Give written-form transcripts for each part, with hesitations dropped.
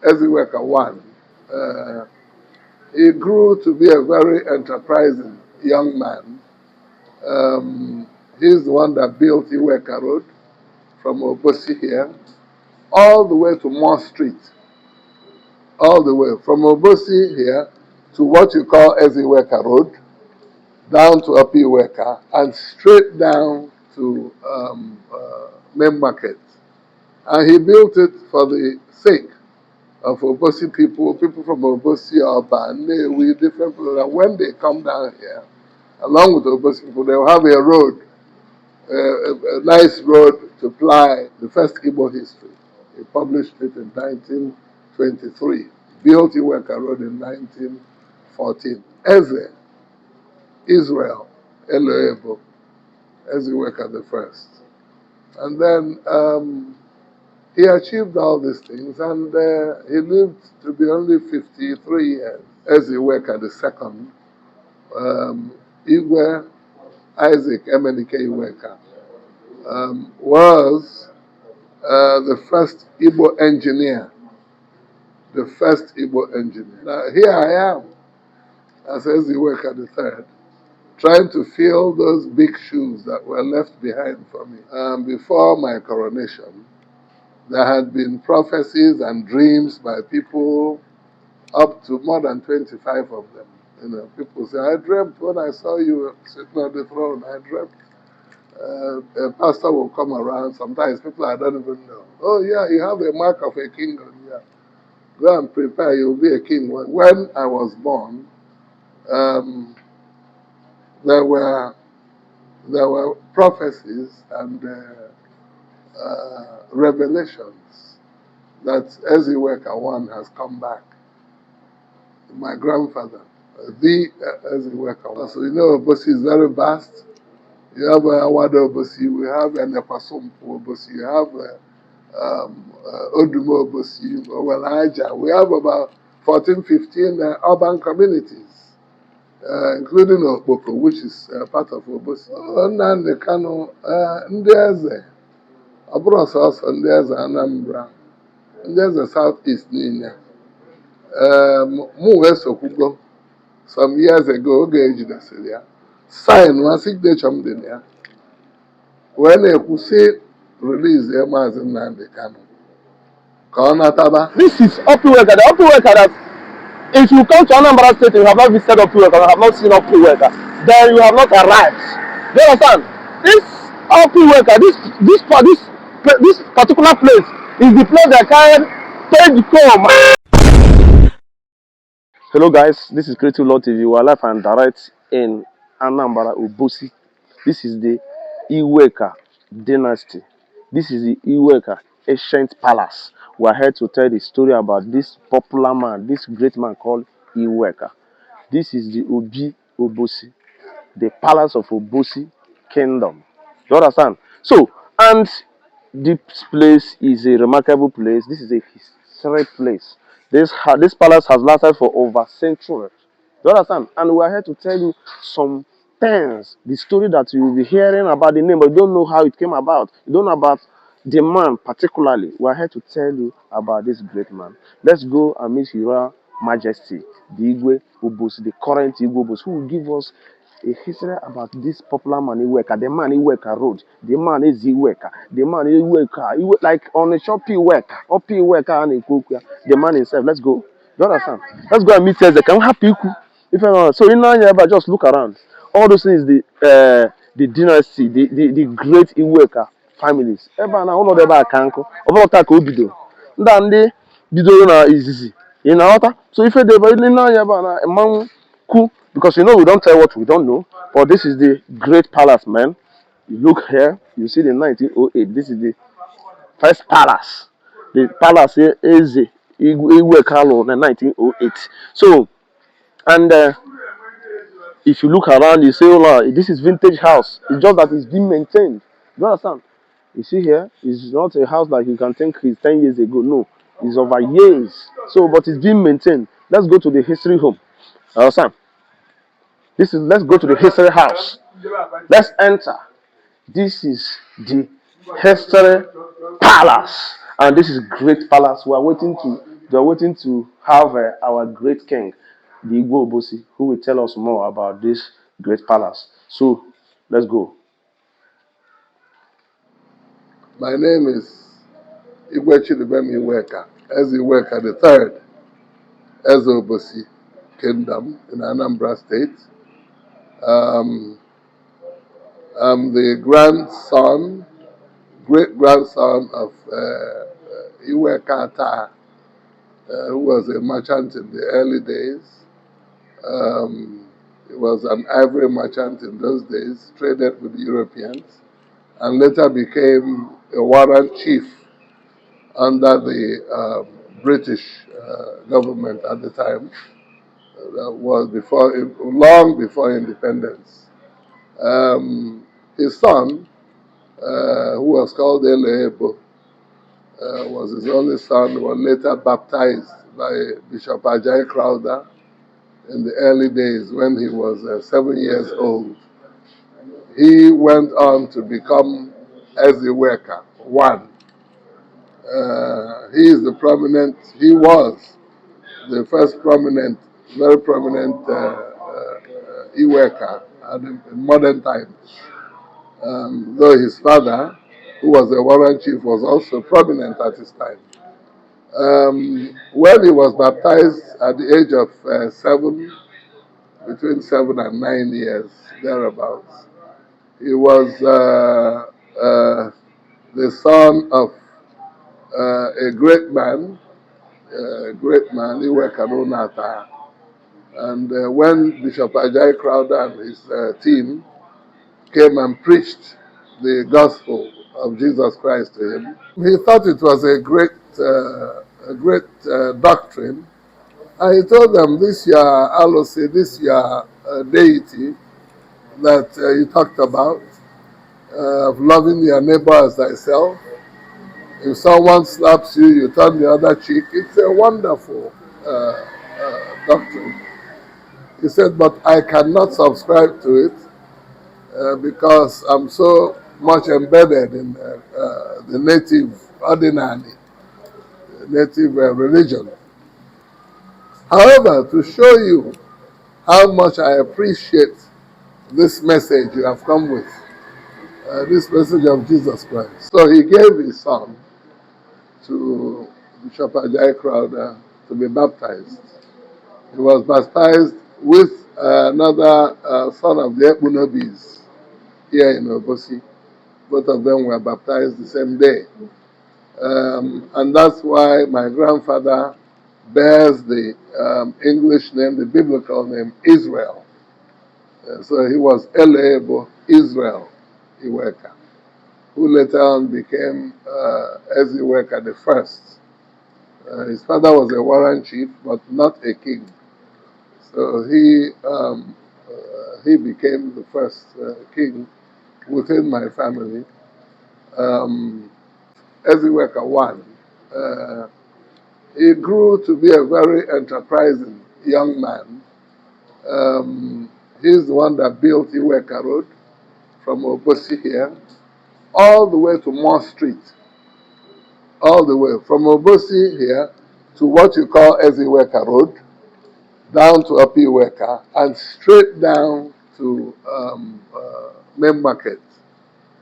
Eze Iweka I, he grew to be a very enterprising young man. He's the one that built Iweka Road from Obosi here, all the way to Moore Street. All the way from Obosi here to what you call Eze Iweka Road, down to Upper Iweka, and straight down to Main Market. And he built it for the sake of Obosi people from Obosi, Oba, Nnewi, different people, that when they come down here, along with the Obosi people, they'll have a road, a nice road to ply the first Igbo history. He published it in 1923, built Iweka Road in 1914. Eze Israel Elohebo, Eze Iweka I. And then he achieved all these things, and he lived to be only 53 years. Eze Iweka II, Igwe Isaac Emenike Iweka, was the first Igbo engineer. The first Igbo engineer. Now, here I am, as Eze Iweka III, trying to fill those big shoes that were left behind for me. Before my coronation, there had been prophecies and dreams by people, up to more than 25 of them. You know, people say, I dreamt when I saw you sitting on the throne, I dreamt. A pastor will come around, sometimes people I don't even know. Oh yeah, you have a mark of a king on you. Go and prepare, you'll be a king. When I was born, there were prophecies and revelations that Eze Iweka I has come back. My grandfather, the Eze Iweka. So you know, Obosi is very vast. You have Awada Obosi, we have Enekwasompu Obosi, you have Odumo Obosi, Elijah. We have about 14, 15 urban communities, including Okpoko, which is part of Obosi. Nnamdi Kanu, ndị eze, ọ bụrụ sọsọ ndị eze Anambra, ndị eze South East niile. Mụ wee sokwugo some years ago, oge ejidesịrị ya, sign one signature m dị na ya, wee na-ekwu sị release Maazị Nnamdi Kanu ka ọ nataba. This is Upper Iweka. The Upper Iweka that if you come to Anambra State and you have not visited Upper Iweka, and have not seen Upper Iweka, then you have not arrived. Do you understand? This Upper Iweka, this particular place is the place that carried paid comb. Hello guys, this is Creative Law TV. We are live and direct in Anambra Obosi. This is the Iweka dynasty. This is the Iweka ancient palace. We are here to tell the story about this popular man, this great man called Iweka. This is the Igwe Obosi, the palace of Obosi kingdom. You understand? So, and this place is a remarkable place. This is a historic place. This palace has lasted for over centuries. You understand? And we are here to tell you some things, the story that you will be hearing about the name, but you don't know how it came about. You don't know about the man particularly. We are here to tell you about this great man. Let's go and meet His Royal Majesty, the Igwe Obosi, the current Igwe Obosi, who will give us a history about this popular man Iweka, the man Iweka Road, the man Eze Iweka, the man Iweka, like on the shop Iweka, Upper Iweka and Ikokia, the man himself. Let's go. You understand? Let's go and meet Eze. Can we have people? If so, in Nigeria, just look around. All those things, the dynasty, the great Iweka families. Eba na uno deba kanko. Obota ko bido. Ndande bido na izizi. You know what? So if they deba in Nigeria, na emang ku. Because you know we don't tell what we don't know. But this is the great palace, man. You look here, you see the 1908. This is the first palace. The palace is Iweka in 1908. So, and if you look around, you say, oh, this is vintage house. It's just that it's being maintained. You understand? You see here, it's not a house like you can think it's 10 years ago. No, it's over years. So, but it's being maintained. Let's go to the history home. Understand? Let's go to the history house. Let's enter. This is the history palace. And this is great palace. We are waiting to They're waiting to have our great king, the Igwe Obosi, who will tell us more about this great palace. So, let's go. My name is Igwe Chidubem Iweka, Eze Iweka III, Eze Obosi Kingdom in Anambra State. I'm the grandson, great-grandson of Iweka III, who was a merchant in the early days. He was an ivory merchant in those days, traded with the Europeans, and later became a warrant chief under the British government at the time. That was long before independence. His son, who was called Elebo, was his only son, was later baptized by Bishop Ajayi Crowther in the early days when he was 7 years old. He went on to become Eze Iweka I. He was the first prominent, very prominent Iweka in modern times. Though his father, who was a warrant chief, was also prominent at his time. When he was baptized at the age of 7, between 7 and 9 years, thereabouts, he was the son of a great man, Iweka Onitsha. And when Bishop Ajayi Crowther and his team came and preached the gospel of Jesus Christ to him, he thought it was a great doctrine. And he told them, this your Alosi, this your deity that you talked about, of loving your neighbor as thyself. If someone slaps you, you turn the other cheek. It's a wonderful doctrine. He said, but I cannot subscribe to it because I'm so much embedded in the native ordinary, native religion. However, to show you how much I appreciate this message you have come with, this message of Jesus Christ. So he gave his son to Bishop Ajayi Crowther to be baptized. He was baptized with another son of the Ekpunobis here in Obosi. Both of them were baptized the same day. And that's why my grandfather bears the English name, the biblical name, Israel. So he was Elebo Israel Iweka, who later on became Eze Iweka I. His father was a warrant chief, but not a king. So he became the first king within my family. Eze Iweka I. He grew to be a very enterprising young man. He's the one that built Iweka Road from Obosi here all the way to Moore Street. All the way from Obosi here to what you call Eze Iweka Road, down to Upper Iweka, and straight down to Main Market.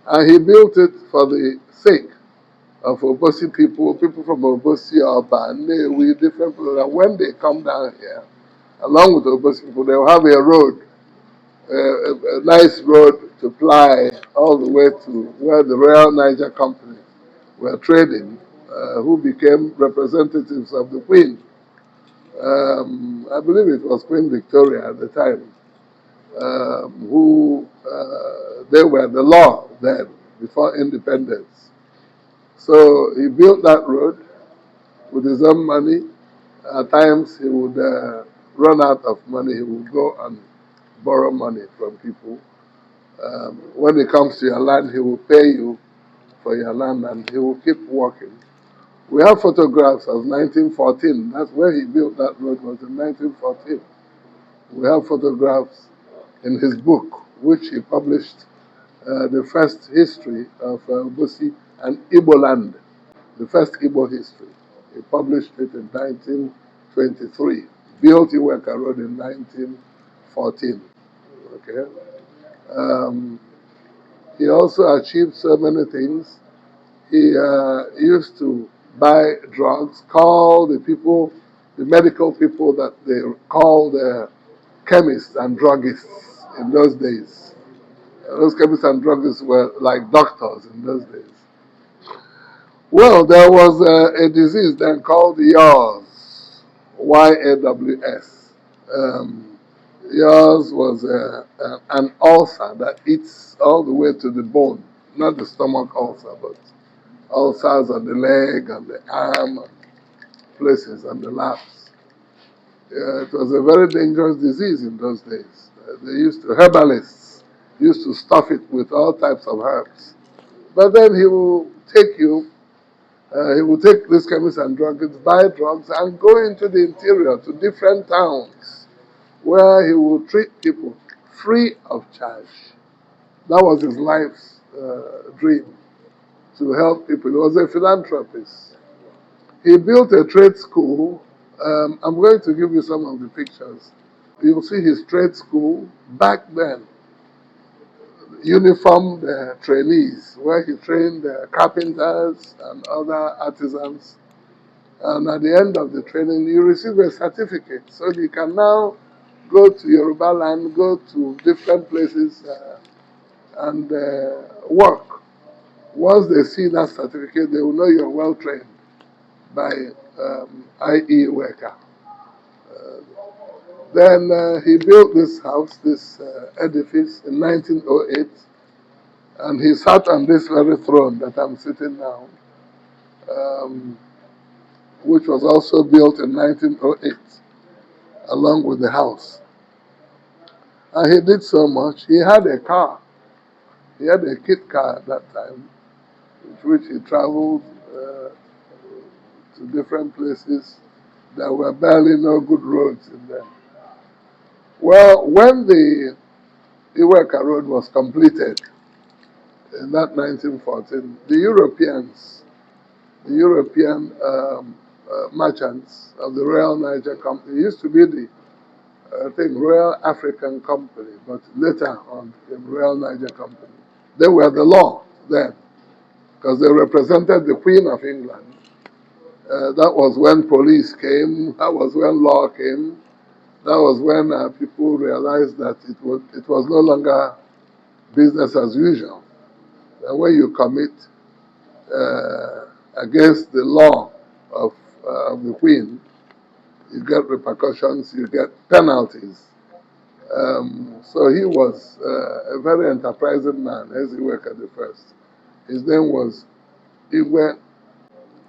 And he built it for the sake of Obosi people from Obosi, Oba, Newi, different people, that when they come down here, along with Obosi people, they'll have a road, a nice road to ply all the way to where the Royal Niger Company were trading, who became representatives of the Queen. I believe it was Queen Victoria at the time, they were the law then, before independence. So he built that road with his own money. At times he would run out of money, he would go and borrow money from people. When it comes to your land, he will pay you for your land and he will keep working. We have photographs of 1914. That's where he built that road, was in 1914. We have photographs in his book, which he published, the first history of Obosi and Igbo land, the first Igbo history. He published it in 1923. Built Iweka Road in 1914. Okay. He also achieved so many things. He used to buy drugs, call the people, the medical people that they called chemists and druggists in those days. Those chemists and druggists were like doctors in those days. Well, there was a disease then called yaws, Y-A-W-S. Yaws was an ulcer that eats all the way to the bone, not the stomach ulcer, but ulcers on the leg and the arm and places and the laps. It was a very dangerous disease in those days. Herbalists used to stuff it with all types of herbs. But then he will take these chemists and druggists, buy drugs, and go into the interior to different towns where he will treat people free of charge. That was his life's dream, to help people. He was a philanthropist. He built a trade school. I'm going to give you some of the pictures. You'll see his trade school back then. Uniformed trainees, where he trained carpenters and other artisans. And at the end of the training, you receive a certificate. So you can now go to Yoruba land, go to different places and work. Once they see that certificate, they will know you're well trained by I.E. Iweka. Then he built this house, this edifice in 1908, and he sat on this very throne that I'm sitting now, which was also built in 1908, along with the house. And he did so much. He had a car. He had a kit car at that time, with which he traveled to different places. There were barely no good roads in them. Well, when the Iweka Road was completed in that 1914, the European merchants of the Royal Niger Company, used to be the Royal African Company, but later on the Royal Niger Company. They were the law then, because they represented the Queen of England. That was when police came, that was when law came, that was when people realized that it was no longer business as usual. And when you commit against the law of the Queen, you get repercussions, you get penalties. So he was a very enterprising man, Eze Iweka I. His name was Igwe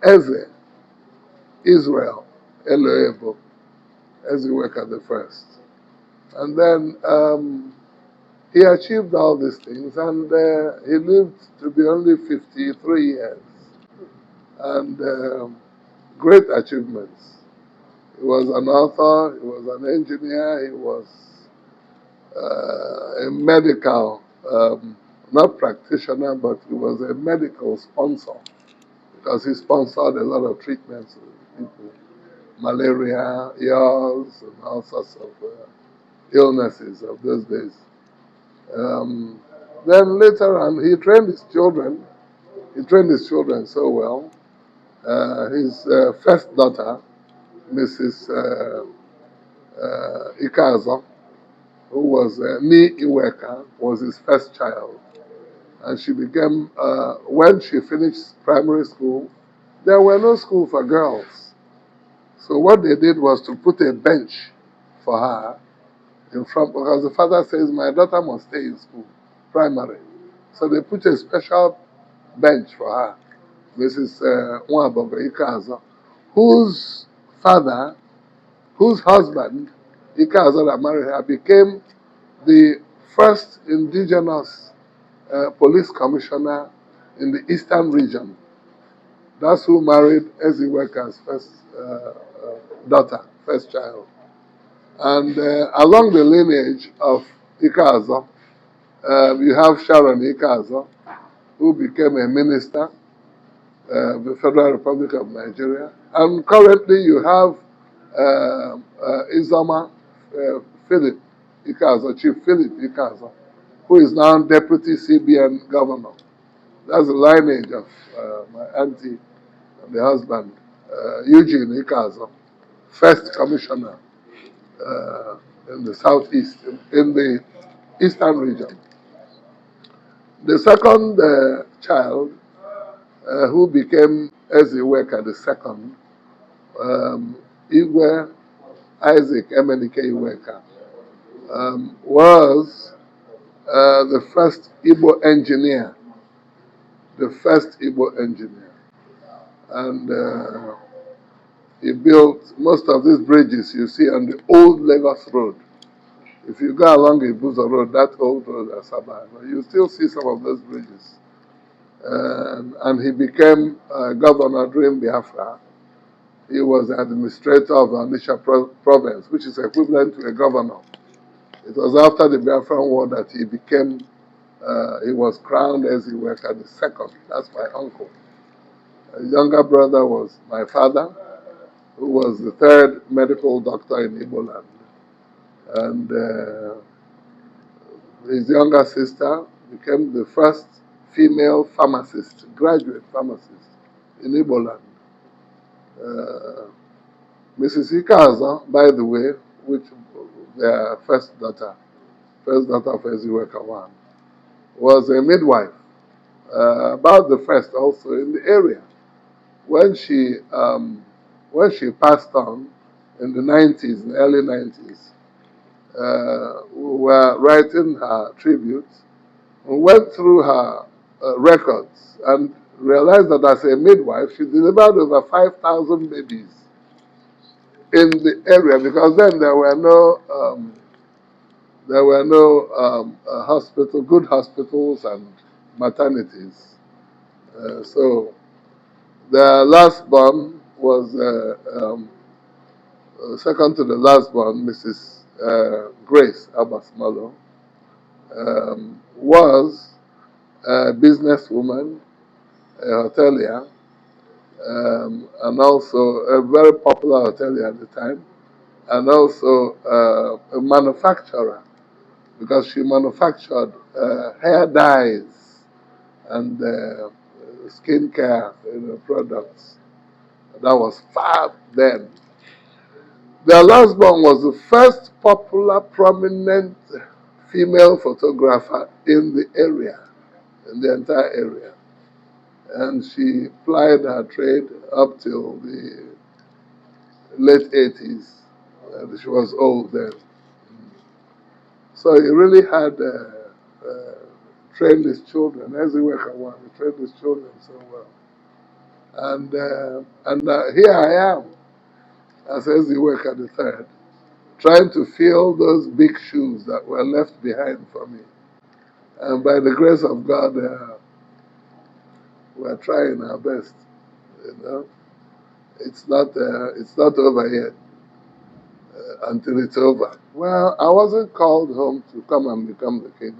Eze Israel Elohebo, Eze Iweka I. And then he achieved all these things, and he lived to be only 53 years. And great achievements. He was an author, he was an engineer, he was a medical, not practitioner, but he was a medical sponsor, because he sponsored a lot of treatments for people, malaria, yaws, and all sorts of illnesses of those days. Then later on, he trained his children. He trained his children so well. His first daughter, Mrs. Ikazo, who was Ni Iweka, was his first child. And she became, when she finished primary school, there were no school for girls. So what they did was to put a bench for her in front, because the father says, my daughter must stay in school, primary. So they put a special bench for her, Mrs. Nwabogo Ikazo, whose husband, Ikazo, that married her, became the first indigenous police commissioner in the eastern region. That's who married Eze Iweka's first daughter, first child. And along the lineage of Ikazo, you have Sharon Ikazo, who became a minister. the Federal Republic of Nigeria. And currently you have Izoma Philip Ikazo, Chief Philip Ikazo, who is now Deputy CBN Governor. That's the lineage of my auntie and the husband, Eugene Ikazo, first commissioner in the southeast, in the eastern region. The second child, who became Eze Iweka II, Igwe Isaac Emenike Iweka, was the first Igbo engineer, and he built most of these bridges you see on the old Lagos Road. If you go along Ibuzo Road, that old road, Asaba, you still see some of those bridges. And he became governor during Biafra. He was the administrator of Onitsha province, which is equivalent to a governor. It was after the Biafran War that he became, he was crowned as Iweka II. That's my uncle. His younger brother was my father, who was the third medical doctor in Igbo land. And his younger sister became the first female pharmacist, graduate pharmacist in Igbo land. Mrs. Ikaza, by the way, which their first daughter of Eze Iweka I, was a midwife, about the first also in the area. When she passed on in the 90s, in the early 90s, we were writing her tribute. We went through her records and realized that as a midwife, she delivered over 5,000 babies in the area, because then there were no good hospitals and maternities. So the last born was second to the last born, Mrs. Grace Abasmalo, was a businesswoman, a hotelier, and also a very popular hotelier at the time, and also a manufacturer, because she manufactured hair dyes and skincare products. That was fab then. Their last born was the first popular, prominent female photographer in the area, in the entire area. And she plied her trade up till the late 80s. She was old then. So he really had trained his children. Eze Iweka I, he trained his children so well. And here I am, as Eze Iweka III, trying to fill those big shoes that were left behind for me. And by the grace of God, we're trying our best. It's not over yet until it's over. Well, I wasn't called home to come and become the king.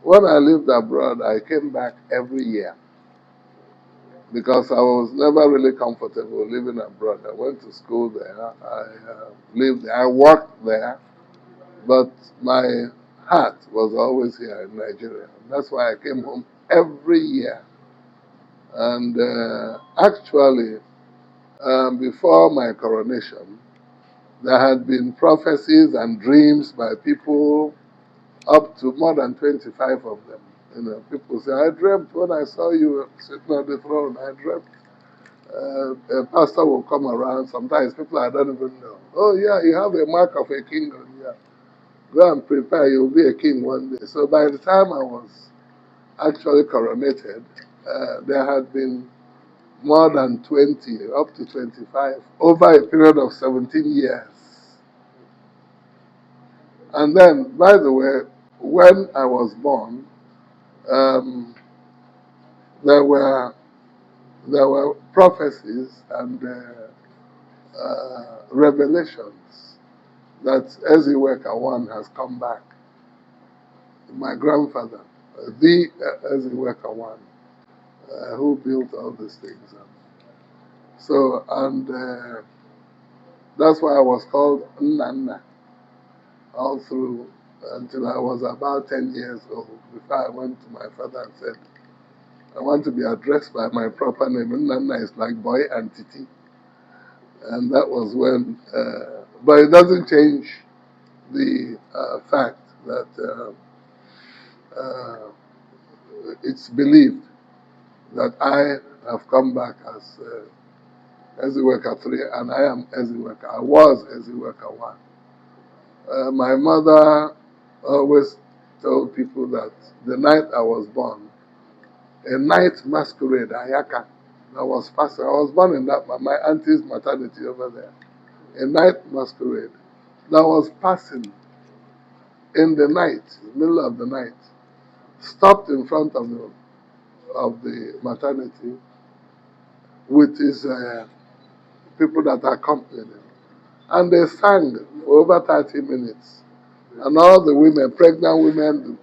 When I lived abroad, I came back every year because I was never really comfortable living abroad. I went to school there, I lived there, I worked there, but my heart was always here in Nigeria. That's why I came home every year. And actually, before my coronation, there had been prophecies and dreams by people, up to more than 25 of them. People say, I dreamt when I saw you sitting on the throne, I dreamt a pastor will come around. Sometimes people I don't even know. Oh yeah, you have a mark of a king on you. Go and prepare, you'll be a king one day. So by the time I was actually coronated, there had been more than 20, up to 25, over a period of 17 years. And then, by the way, when I was born, there were prophecies and revelations that Eze Iweka I has come back. My grandfather, the Eze Iweka who built all these things. So, and that's why I was called Nnanna all through until I was about 10 years old, before I went to my father and said, I want to be addressed by my proper name. Nnanna is like boy and Titi. And that was when, but it doesn't change the fact that it's believed that I have come back as Eze Iweka III, and I am Eze Iweka. I was Eze Iweka I. My mother always told people that the night I was born, a night masquerade, Ayaka, that was passing. I was born in that, my auntie's maternity over there. A night masquerade that was passing in the night, middle of the night, stopped in front of the maternity with his people that accompanied him. And they sang for over 30 minutes. And all the women, pregnant women,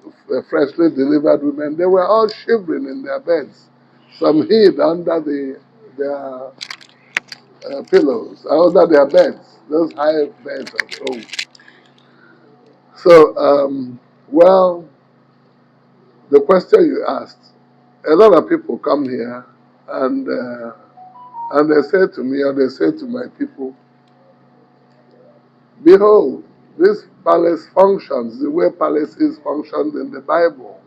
freshly delivered women, they were all shivering in their beds. Some hid under their pillows, under their beds, those high beds of stone. So, well, the question you asked, a lot of people come here and they say to me, or they say to my people, behold, this palace functions the way palaces functioned in the Bible.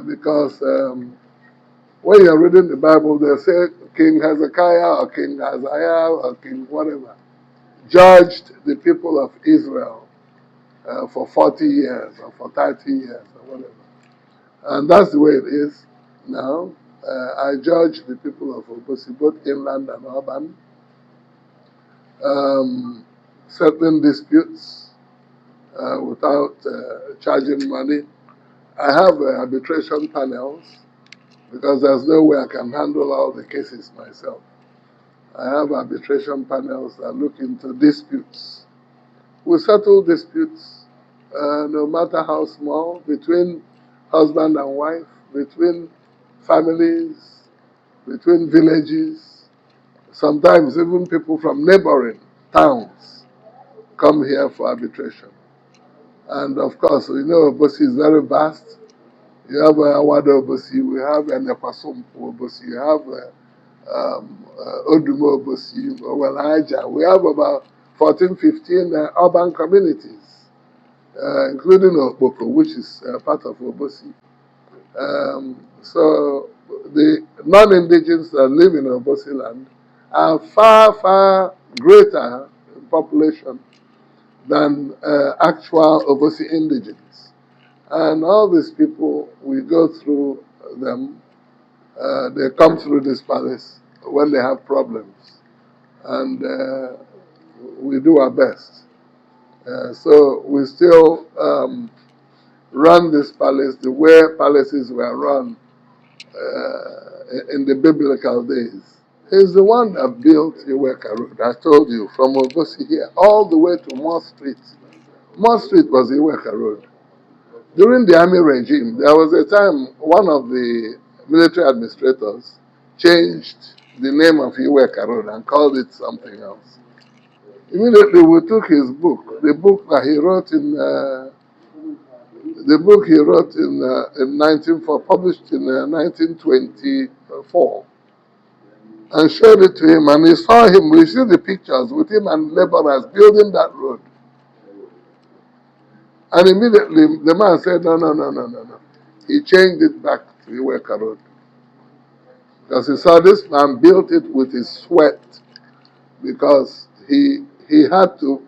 Because when you're reading the Bible, they say King Hezekiah or King Isaiah or King whatever judged the people of Israel for 40 years or for 30 years or whatever. And that's the way it is now. I judge the people of Obosi, both inland and urban. Certain disputes without charging money. I have arbitration panels because there's no way I can handle all the cases myself. I have arbitration panels that look into disputes. We settle disputes, no matter how small, between husband and wife, between families, between villages. Sometimes even people from neighboring towns come here for arbitration. And of course, we know Obosi is very vast. You have Awada Obosi, we have Nepasumpu Obosi, you have Odumo Obosi, Owelaja. We have about 14, 15 urban communities, including Okpoko, which is part of Obosi. So the non-indigenous that live in Obosi land are far, far greater in population than actual Obosi indigenes. And all these people, we go through them. They come through this palace when they have problems. And we do our best. So we still run this palace the way palaces were run in the biblical days. He's the one that built Iweka Road. I told you, from Obosi here, all the way to Moore Street. Moore Street was Iweka Road. During the army regime, there was a time one of the military administrators changed the name of Iweka Road and called it something else. Immediately we took his book, the book that he wrote in 1904, published in 1924, and showed it to him, and he saw him, we see the pictures with him and laborers building that road. And immediately the man said, no. He changed it back to Iweka Road. Because he saw this man built it with his sweat, because he had to,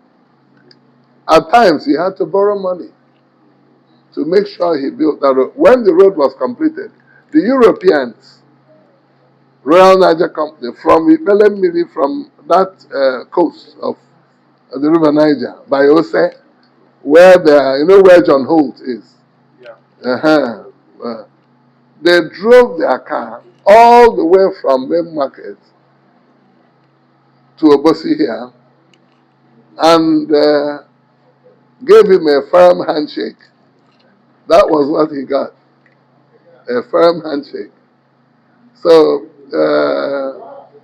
at times he had to borrow money to make sure he built that road. When the road was completed, the Europeans, Royal Niger Company, from Ipelemmiri, from that coast of the River Niger, by Ose, where you know where John Holt is? Yeah. They drove their car all the way from Main Market to Obosi here and gave him a firm handshake. That was what he got, a firm handshake. So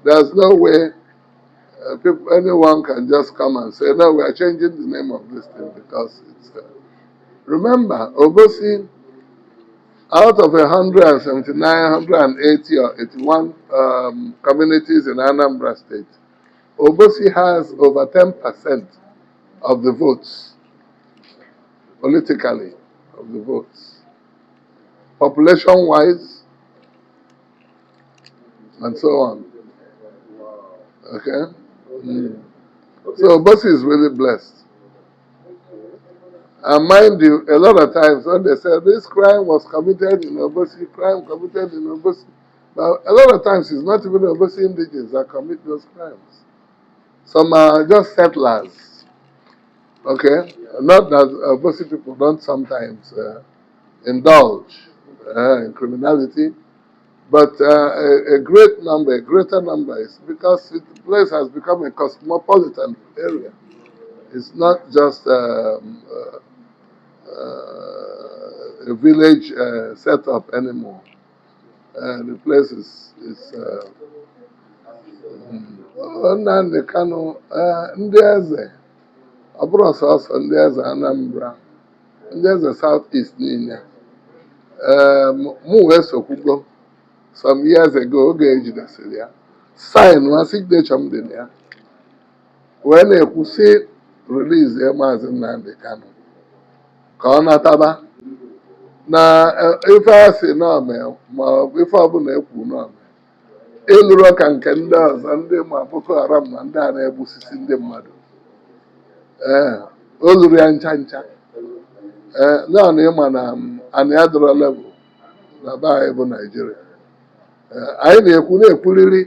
there's no way anyone can just come and say, no, we are changing the name of this thing because it's... remember, Obosi, out of 179, 180 or 81 communities in Anambra State, Obosi has over 10% of the votes, politically, of the votes. Population-wise, and so on. Okay? Mm. So Obosi is really blessed. And mind you, a lot of times when they say this crime was committed in Obosi, crime committed in Obosi, but a lot of times it's not even Obosi indigenous that commit those crimes. Some are just settlers. Okay? Not that Obosi people don't sometimes indulge in criminality, but a great number, a greater number is because the place has become a cosmopolitan area. It's not just a village setup anymore. The place is Nnamdi Kanu, ndị eze, ọ bụrụ sọsọ ndị eze Anambra, ndị eze South East niile. Mụ wee sokwugo some years ago, oge ejidesịrị ya, sign nwa signature m dị na ya, wee na-ekwu sị release Maazị Nnamdi Kanu ka ọ nataba na ife a sị n'ome ma ife ọbụla ekwu n'ome ịlụrụ ka nke ndị ọzọ ndị ma Boko Haram na ndị a na-egbusisi ndị mmadụ. O lụrụ ya ncha ncha. Naanị ịma na anyị adọrọ level na be anyị bụ Naijiria. Anyị na-ekwuriri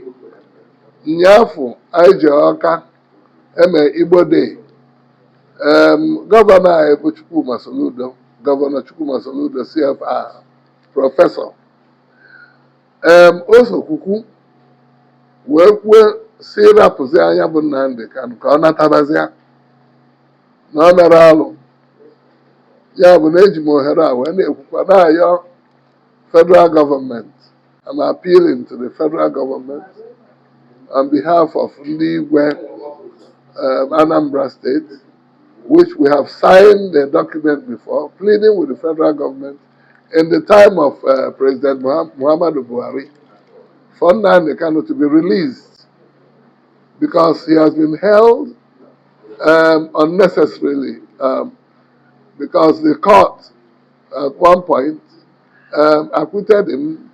nyaafụ anyị ji Ọka eme Igbo Day. Gọvanọ anyị bụ Chukwuma Soludo, Gọvanọ Chukwuma Soludo CFR, prọfesọ. O sokwukwu wee kwuo si rapụzi anya bụ Nnamdi Kanu ka ọ natabazịa na ọ mere alụ. Ya bụ na eji m ohere a wee na-ekwukwa na-ayọ federal government. I'm appealing to the federal government on behalf of ndị Igwe Anambra State, which we have signed a document before, pleading with the federal government in the time of President Muhammadu Buhari for Nnamdi Kanu to be released because he has been held unnecessarily because the court at one point acquitted him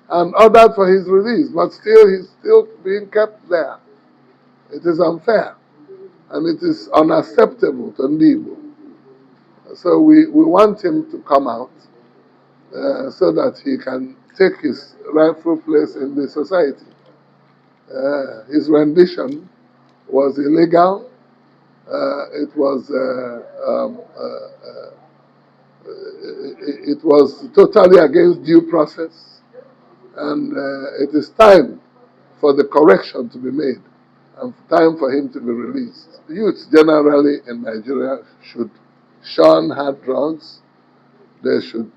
and ordered for his release, but still he's still being kept there. It is unfair and it is unacceptable to Igbo. So we want him to come out so that he can take his rightful place in the society. His rendition was illegal. It was totally against due process. And it is time for the correction to be made and time for him to be released. Youth generally in Nigeria should shun hard drugs. They should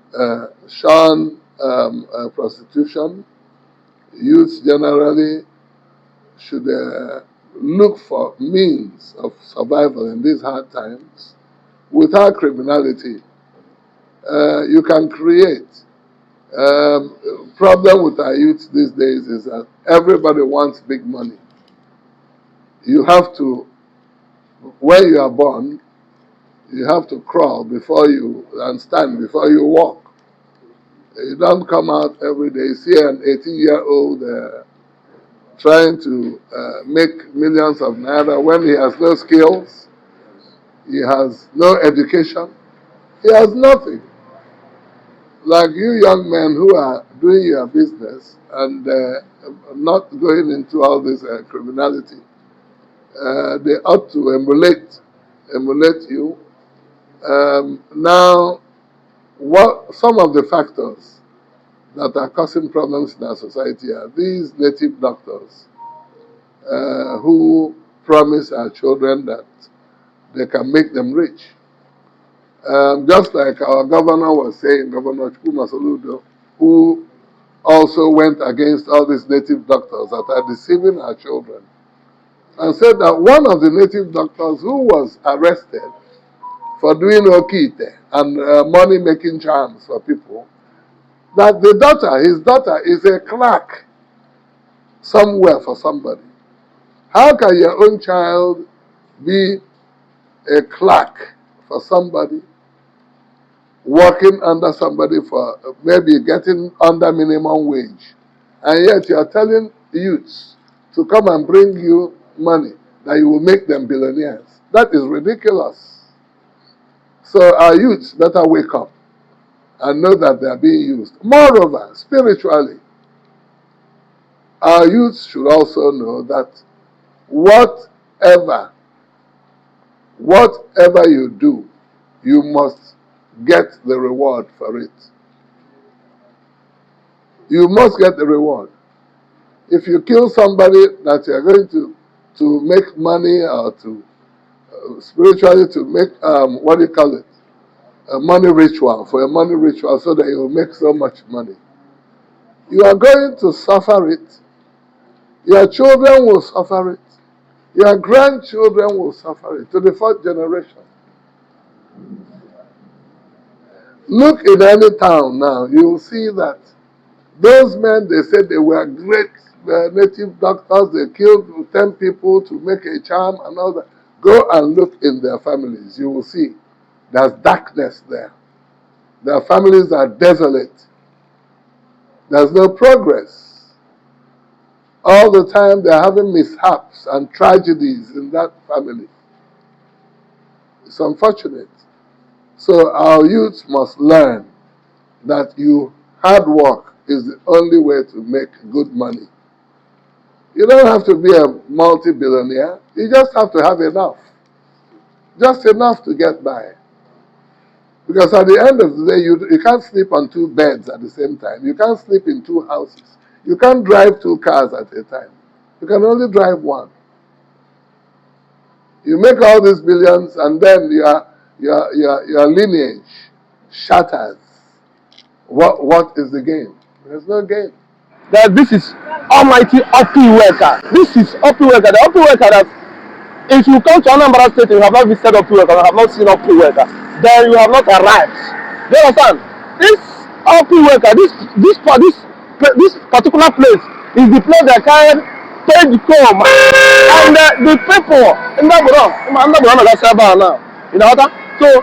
shun prostitution. Youth generally should look for means of survival in these hard times. Without criminality, you can create. Problem with our youth these days is that everybody wants big money. You have to, when you are born, you have to crawl before you and stand before you walk. You don't come out every day. See an 18-year-old trying to make millions of naira when he has no skills, he has no education, he has nothing. Like you young men who are doing your business and not going into all this criminality, they ought to emulate you. Now, some of the factors that are causing problems in our society are these native doctors who promise our children that they can make them rich. Just like our governor was saying, Governor Chukwuma Soludo, who also went against all these native doctors that are deceiving our children and said that one of the native doctors who was arrested for doing okite and money-making charms for people, that the daughter, his daughter, is a clerk somewhere for somebody. How can your own child be a clerk for somebody, working under somebody for maybe getting under minimum wage, and yet you are telling youths to come and bring you money that you will make them billionaires? That is ridiculous. So our youths better wake up and know that they are being used. Moreover, spiritually, our youths should also know that whatever you do, you must get the reward for it. You must get the reward. If you kill somebody that you are going to make money or to spiritually to make, what do you call it? A money ritual, for a money ritual so that you will make so much money. You are going to suffer it. Your children will suffer it. Your grandchildren will suffer it to the fourth generation. Look in any town now, you will see that those men, they said they were great native doctors, they killed 10 people to make a charm and all that. Go and look in their families, you will see there's darkness there. Their families are desolate. There's no progress. All the time they're having mishaps and tragedies in that family. It's unfortunate. So our youth must learn that hard work is the only way to make good money. You don't have to be a multi-billionaire. You just have to have enough. Just enough to get by. Because at the end of the day, you can't sleep on 2 beds at the same time. You can't sleep in 2 houses. You can't drive 2 cars at a time. You can only drive one. You make all these billions and then your lineage shatters. What is the gain? There's no gain. That this is Almighty Upper Iweka. This is Upper Iweka. The Upper Iweka that if you come to Anambra State and you have not visited Upper Iweka, you have not seen Upper Iweka, then you have not arrived. Do you understand? This Upper Iweka, this particular place is the place that can take home, and the people in that now. You know what? So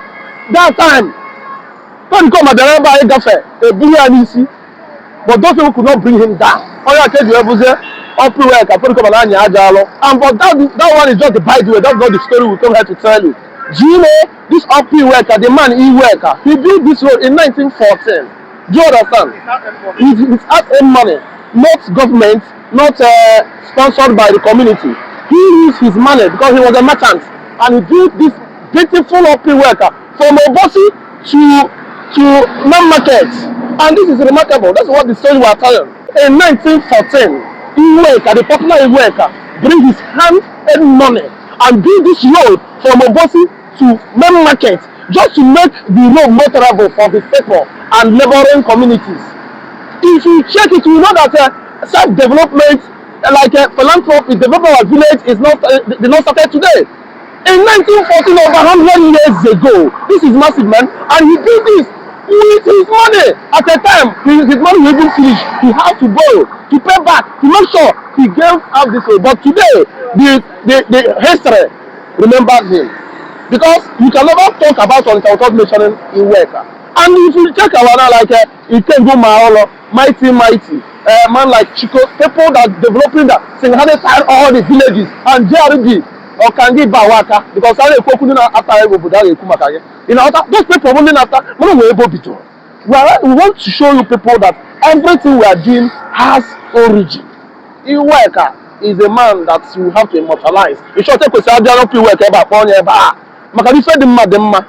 that time, when come at the Rabbi Gafe, a billion. But those people could not bring him down. All I tell you was Upper Iweka, and but that one is just the byway. That's not the story we come here to tell you. Do you know this Upper Iweka, the man Iweka, he built this road in 1914. Do you understand? It's hard-earned money, not government, not sponsored by the community. He used his money because he was a merchant, and he built this beautiful Upper Iweka from Obosi to non-market. And this is remarkable. That's what the story we are telling. In 1914, Iweka, the popular Iweka, bring his hand-earned money and build this road from Obosi to main market just to make the road more travel for the people and neighboring communities. If you check it, you know that self-development, like philanthropy, development of village did not start today. In 1914, over 100 years ago, this is massive, man, and he did this with his money. At the time, his money was even finished. He had to borrow to pay back to make sure he gave out this way. But today, the history remembers him, because you can never talk about one without mentioning Iweka. And if you check Awada, like Ikengo Maolo, mighty, man like Chico, people that developing that single-handed all the villages, and JRB or Kangi Bawaka, because I after you know, those people running after we want to show you people that everything we are doing has origin. Iweka is a man that you have to immortalize. You should take a Iweka about Makani fed the madema.